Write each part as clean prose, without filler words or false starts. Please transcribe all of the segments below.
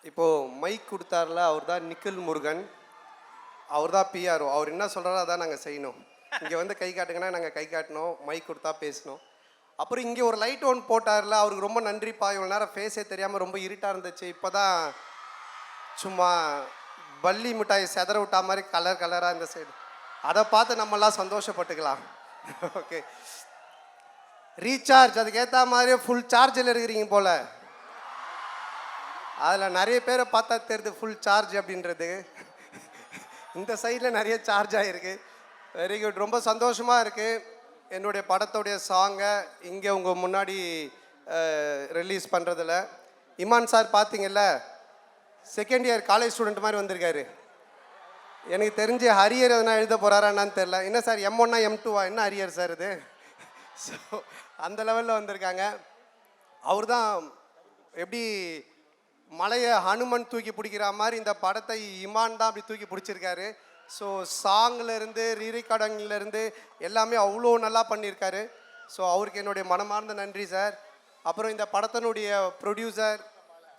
இப்போது மைக் கொடுத்தாருல, அவர் தான் நிக்கில் முருகன். அவர் தான் பிஆர்ஓ. அவர் என்ன சொல்கிறாரோ அதான் நாங்கள் செய்யணும். இங்கே வந்து கை காட்டுங்கன்னா நாங்கள் கை காட்டணும், மைக் கொடுத்தா பேசணும். அப்புறம் இங்கே ஒரு லைட் ஒன்று போட்டார்ல, அவருக்கு ரொம்ப நன்றிப்பா. இவ்வளோ நேரம் ஃபேஸே தெரியாமல் ரொம்ப இருட்டாக இருந்துச்சு. இப்போ தான் சும்மா பல்லி மிட்டாய் செதற விட்டா மாதிரி கலர் கலராக இந்த சைடு. அதை பார்த்து நம்மளாம் சந்தோஷப்பட்டுக்கலாம். ஓகே, ரீசார்ஜ் அதுக்கு ஏற்ற மாதிரியே ஃபுல் சார்ஜில் இருக்கிறீங்க போல். அதில் நிறைய பேரை பார்த்தா தெரியுது ஃபுல் சார்ஜ் அப்படின்றது. இந்த சைடில் நிறைய சார்ஜ் ஆகிருக்கு. வெரி குட், ரொம்ப சந்தோஷமாக இருக்குது. என்னுடைய படத்தோடைய சாங்கை இங்கே உங்கள் முன்னாடி ரிலீஸ் பண்ணுறதில் இமான் சார் பார்த்தீங்கல்ல, செகண்ட் இயர் காலேஜ் ஸ்டூடெண்ட் மாதிரி வந்திருக்காரு. எனக்கு தெரிஞ்சு ஹரியர் எதனா எழுத போகிறாரான்னு தெரில. என்ன சார் M1 M2 என்ன ஹரியர் சார் இது? ஸோ அந்த லெவலில் வந்திருக்காங்க. அவர் தான் எப்படி மலையை ஹனுமன் தூக்கி பிடிக்கிற மாதிரி இந்த படத்தை இமான் தான் அப்படி தூக்கி பிடிச்சிருக்காரு. ஸோ சாங்லேருந்து ரீரெக்கார்டிங்லேருந்து எல்லாமே அவ்வளோ நல்லா பண்ணியிருக்காரு. ஸோ அவருக்கு என்னுடைய மனமார்ந்த நன்றி சார். அப்புறம் இந்த படத்தினுடைய ப்ரொடியூசர்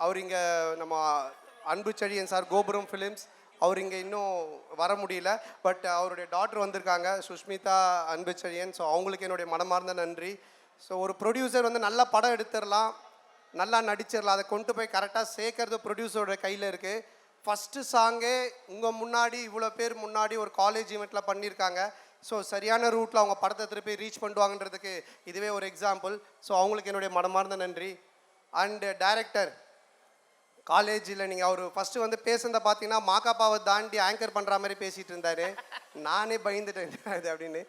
அவர் இங்கே நம்ம அன்பு செழியன் சார், கோபுரம் ஃபிலிம்ஸ். அவர் இங்கே இன்னும் வர முடியல, பட் அவருடைய டாட்டர் வந்திருக்காங்க, சுஷ்மிதா அன்பு செழியன். ஸோ அவங்களுக்கு என்னுடைய மனமார்ந்த நன்றி. ஸோ ஒரு ப்ரொடியூசர் வந்து நல்ல படம் எடுத்துடலாம், நல்லா நடிச்சிடலாம், அதை கொண்டு போய் கரெக்டாக சேர்க்கறது ப்ரொடியூசரோட கையில் இருக்குது. ஃபஸ்ட்டு சாங்கே உங்கள் முன்னாடி இவ்வளோ பேர் முன்னாடி ஒரு காலேஜ் ஈவெண்ட்டில் பண்ணியிருக்காங்க. ஸோ சரியான ரூட்டில் அவங்க படத்தை திருப்பி ரீச் பண்ணுவாங்கன்றதுக்கு இதுவே ஒரு எக்ஸாம்பிள். ஸோ அவங்களுக்கு என்னுடைய மனமார்ந்த நன்றி. அண்டு டைரக்டர் காலேஜில் நீங்கள் அவர் ஃபஸ்ட்டு வந்து பேசுனதை பார்த்தீங்கன்னா மாக்காப்பாவை தாண்டி ஆங்கர் பண்ணுற மாதிரி பேசிகிட்டு இருந்தார். நானே பயந்துட்டேன் இது அப்படின்னு.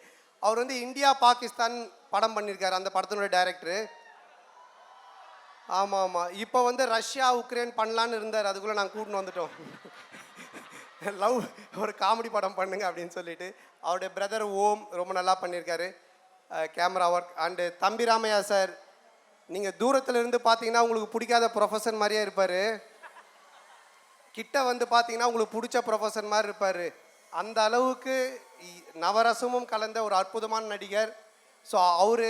அவர் வந்து இந்தியா பாகிஸ்தான் படம் பண்ணியிருக்காரு, அந்த படத்தினுடைய டைரக்டரு. ஆமாம் ஆமாம், இப்போ வந்து ரஷ்யா உக்ரைன் பண்ணலான்னு இருந்தார், அதுக்குள்ளே நாங்கள் கூட்டின்னு வந்துட்டோம். லவ் ஒரு காமெடி படம் பண்ணுங்க அப்படின்னு சொல்லிட்டு. அவருடைய பிரதர் ஓம் ரொம்ப நல்லா பண்ணியிருக்காரு கேமரா ஒர்க். அண்டு தம்பி ராமையா சார், நீங்கள் தூரத்தில் இருந்து பார்த்தீங்கன்னா உங்களுக்கு பிடிக்காத ப்ரொஃபஸர் மாதிரியே இருப்பார், கிட்ட வந்து பார்த்தீங்கன்னா உங்களுக்கு பிடிச்ச ப்ரொஃபஸர் மாதிரி இருப்பார். அந்த அளவுக்கு நவரசமும் கலந்த ஒரு அற்புதமான நடிகர். ஸோ அவர்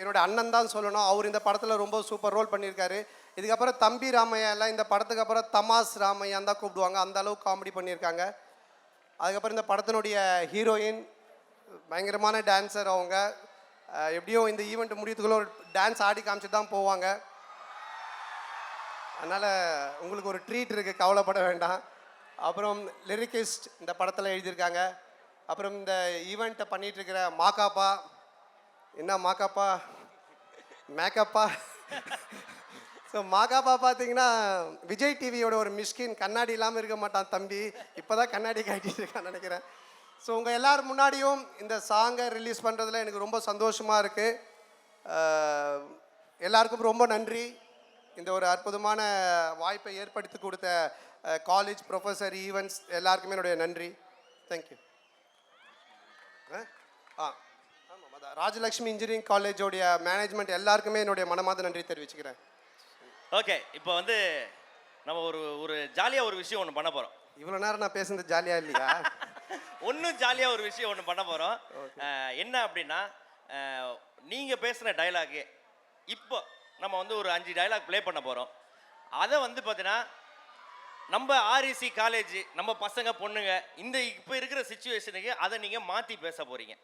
என்னோட அண்ணன் தான் சொல்லணும். அவர் இந்த படத்தில் ரொம்ப சூப்பர் ரோல் பண்ணியிருக்காரு. இதுக்கப்புறம் தம்பி ராமையா எல்லாம் இந்த படத்துக்கு அப்புறம் தமாஸ் ராமையான் தான் கூப்பிடுவாங்க, அந்த அளவுக்கு காமெடி பண்ணியிருக்காங்க. அதுக்கப்புறம் இந்த படத்தினுடைய ஹீரோயின் பயங்கரமான டான்ஸர். அவங்க எப்படியும் இந்த ஈவெண்ட் முடியறதுக்குள்ள ஒரு டான்ஸ் ஆடி காமிச்சிட்டு தான் போவாங்க. அதனால் உங்களுக்கு ஒரு ட்ரீட் இருக்குது, கவலைப்பட வேண்டாம். அப்புறம் லிரிக்கிஸ்ட் இந்த படத்தில் எழுதியிருக்காங்க. அப்புறம் இந்த ஈவெண்ட்டை பண்ணிகிட்ருக்கிற மாக்காப்பா, என்ன மாக்காப்பா மேக்கப்பா. ஸோ மாக்காப்பா பார்த்தீங்கன்னா விஜய் டிவியோட ஒரு மிஸ்கின், கண்ணாடி இல்லாமல் இருக்க மாட்டான் தம்பி, இப்போ தான் கண்ணாடி காட்டிட்டு இருக்கான்னு நினைக்கிறேன். ஸோ உங்கள் எல்லோரும் முன்னாடியும் இந்த சாங்கை ரிலீஸ் பண்ணுறதுல எனக்கு ரொம்ப சந்தோஷமாக இருக்குது. எல்லாருக்கும் ரொம்ப நன்றி. இந்த ஒரு அற்புதமான வாய்ப்பை ஏற்படுத்தி கொடுத்த காலேஜ் ப்ரொஃபஸர் ஈவெண்ட்ஸ் எல்லாருக்குமே என்னுடைய நன்றி. தேங்க்யூ. ஆமாம், அதான் ராஜலக்ஷ்மி இன்ஜினியரிங் காலேஜோடைய மேனேஜ்மெண்ட் எல்லாருக்குமே என்னுடைய மனமார்ந்த நன்றி தெரிவிச்சுக்கிறேன். ஓகே, இப்போ வந்து நம்ம ஒரு ஜாலியாக ஒரு விஷயம் ஒன்று பண்ண போகிறோம். இவ்வளோ நேரம் நான் பேசுனது ஜாலியாக இல்லையா? ஒன்றும் ஜாலியாக ஒரு விஷயம் ஒன்று பண்ண போகிறோம். என்ன அப்படின்னா, நீங்கள் பேசுகிற டைலாகு இப்போ நம்ம வந்து ஒரு 5 டைலாக் ப்ளே பண்ண போகிறோம். அதை வந்து பார்த்தீங்கன்னா நம்ம ஆர்இசி காலேஜ், நம்ம பசங்க பொண்ணுங்க இந்த இப்போ இருக்கிற சிச்சுவேஷனுக்கு அதை நீங்கள் மாற்றி பேச போகிறீங்க.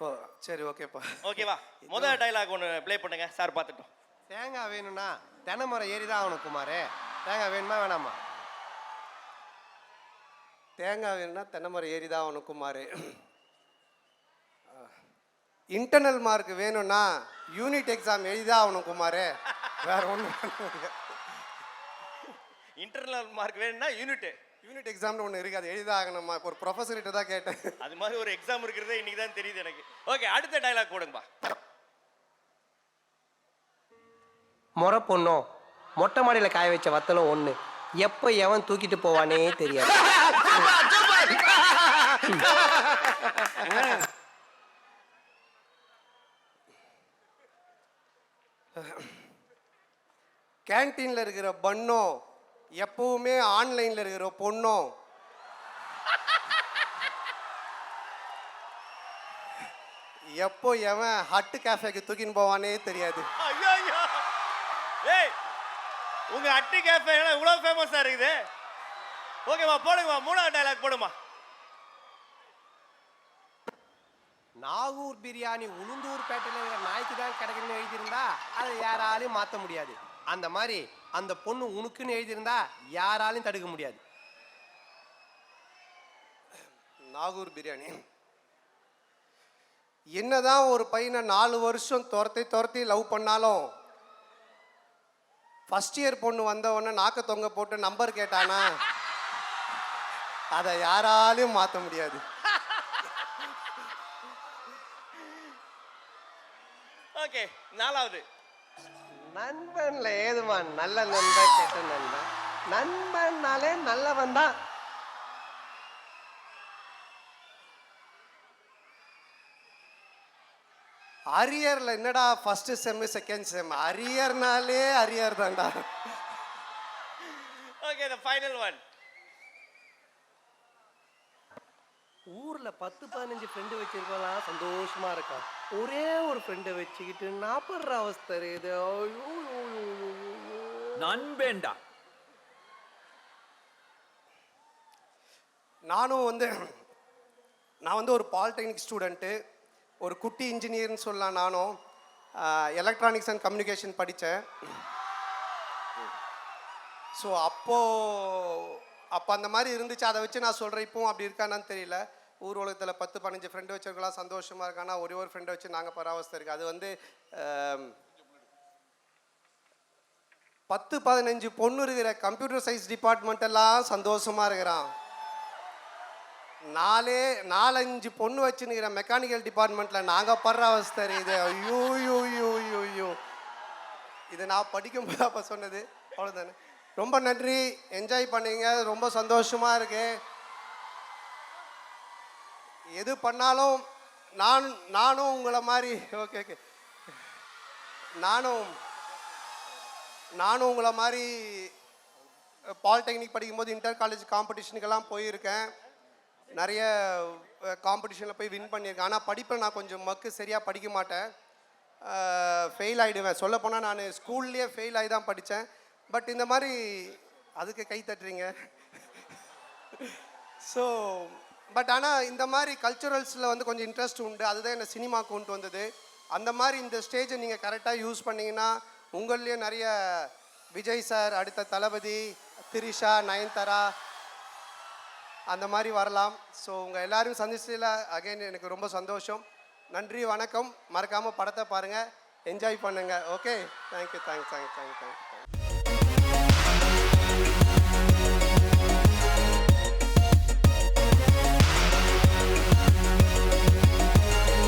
ஓ சரி, ஓகேப்பா. ஓகேவா? முதல் டைலாக் ஒன்று ப்ளே பண்ணுங்க சார், பார்த்துட்டோம். தேங்காய் வேணும்னா தென்னைமரம் ஏறி தான் ஆகணும் குமார். தேங்காய் வேணுமா வேணாமா? தேங்காய் வேணும்னா தென்னைமரம் ஏறி தான் ஆகணும் குமார். இன்டர்னல் மார்க் வேணும்னா யூனிட் எக்ஸாம் எழுதிதான் ஆகணும் குமார், வேற ஒன்றும். இன்டர்னல் மார்க் வேணும்னா யூனிட் எக்ஸாம்னு ஒன்று இருக்குது, அது எழுதிதான் ஆகணுமா? ஒரு ப்ரொஃபஸர்கிட்ட தான் கேட்டேன். அது மாதிரி ஒரு எக்ஸாம் இருக்கிறதே இன்னைக்கு தான் தெரியுது எனக்கு. ஓகே, அடுத்த டைலாக் போடுங்கப்பா. முறை பொண்ணும் மொட்டை மாடியில் காய வச்ச வத்தலும் ஒன்று, எப்போ எவன் தூக்கிட்டு போவானே தெரியாது. கேன்டீனில் இருக்கிற பன்னும் எப்பவுமே ஆன்லைனில் இருக்கிற பொண்ணும் எப்போ எவன் ஹட்டு கேஃபேக்கு தூக்கின்னு போவானே தெரியாது. உங்க அட்டி கேஃபே இவ்வளவு ஃபேமஸா இருக்குது. ஓகேமா, போடுங்கம்மா, 3வது டைலாக் போடுமா. நாகூர் பிரியாணி உளுந்தூர் பேட்டையில் இருக்கிற நாய்க்கு தான் கிடைக்கணும்னு எழுதியிருந்தா அதை யாராலையும் மாற்ற முடியாது. அந்த மாதிரி அந்த பொண்ணு உனக்குன்னு எழுதியிருந்தா யாராலையும் தடுக்க முடியாது. நாகூர் பிரியாணி. என்னதான் ஒரு பையனை 4 வருஷம் துரத்தி லவ் பண்ணாலும் ஃபர்ஸ்ட் இயர் பொண்ணு வந்த உடனே நாக்க தொங்க போட்டு நம்பர் கேட்டானா அதை யாராலையும் மாற்ற முடியாது. ஓகே, 4வது. நண்பன்ல ஏதுமா நல்ல நண்பன் கெட்ட நண்பன்? நண்பன்னாலே நல்லவன் தான். அரியர்ல என்னடா first sem second sem, அரியர்னாலே arrear தான்டா. Okay, the final one. ஊர்ல 10-15 ஃப்ரெண்டு வச்சிருக்கலாம், சந்தோஷமா இருக்கான். ஒரே ஒரு ஃப்ரெண்டை வச்சுக்கிட்டு நாப்படுற அவஸ்தை இது. நண்பேண்டா. நான் வந்து ஒரு பாலிடெக்னிக் ஸ்டூடெண்ட்டு, ஒரு குட்டி இன்ஜினியர்னு சொல்லலாம். நானும் எலக்ட்ரானிக்ஸ் அண்ட் கம்யூனிகேஷன் படித்தேன். ஸோ அப்போ அந்த மாதிரி இருந்துச்சு. அதை வச்சு நான் சொல்கிறேன். இப்போவும் அப்படி இருக்கானான்னு தெரியல. ஊர் உலகத்தில் 10-15 ஃப்ரெண்டு வச்சிருக்கலாம், சந்தோஷமாக இருக்கானா. ஒரே ஒரு ஃப்ரெண்டை வச்சு நாங்கள் பராவஸ்தை இருக்குது. அது வந்து 10-15 பொண்ணு இருக்கிற கம்ப்யூட்டர் சயின்ஸ் டிபார்ட்மெண்ட்டெல்லாம் சந்தோஷமாக இருக்கிறான். 4-5 பொண்ணு வச்சுன்னுக்கிற மெக்கானிக்கல் டிபார்ட்மெண்ட்டில் நாங்கள் படுற அவஸ்தை இருக்குது. ஐயோ யோ யோ யோ யோ. இதை நான் படிக்கும்போது அப்போ சொன்னது. அவ்வளோதானே. ரொம்ப நன்றி, என்ஜாய் பண்ணீங்க, ரொம்ப சந்தோஷமாக இருக்கு. எது பண்ணாலும் நானும் உங்களை மாதிரி ஓகே நானும் உங்களை மாதிரி பாலிடெக்னிக் படிக்கும்போது இன்டர் காலேஜ் காம்படிஷனுக்கெல்லாம் போயிருக்கேன். நிறைய காம்படிஷனில் போய் வின் பண்ணியிருக்கேன். ஆனால் படிப்பில் நான் கொஞ்சம் சரியாக படிக்க மாட்டேன், ஃபெயில் ஆகிடுவேன். சொல்லப்போனால் நான் ஸ்கூல்லேயே ஃபெயில் ஆகி தான் படித்தேன். பட் இந்த மாதிரி அதுக்கு கை தட்டுறீங்க. ஸோ பட் ஆனால் இந்த மாதிரி கல்ச்சுரல்ஸில் வந்து கொஞ்சம் இன்ட்ரெஸ்ட் உண்டு. அதுதான் என்னை சினிமா கொண்டு வந்தது. அந்த மாதிரி இந்த ஸ்டேஜை நீங்கள் கரெக்டாக யூஸ் பண்ணிங்கன்னா உங்கள்லேயே நிறைய விஜய் சார், அடுத்த தளபதி, திரிஷா, நயன்தாரா அந்த மாதிரி வரலாம். ஸோ உங்கள் எல்லோரும் சந்திச்சதில் அகைன் எனக்கு ரொம்ப சந்தோஷம். நன்றி, வணக்கம். மறக்காமல் படத்தை பாருங்கள், என்ஜாய் பண்ணுங்கள். Okay, thank you.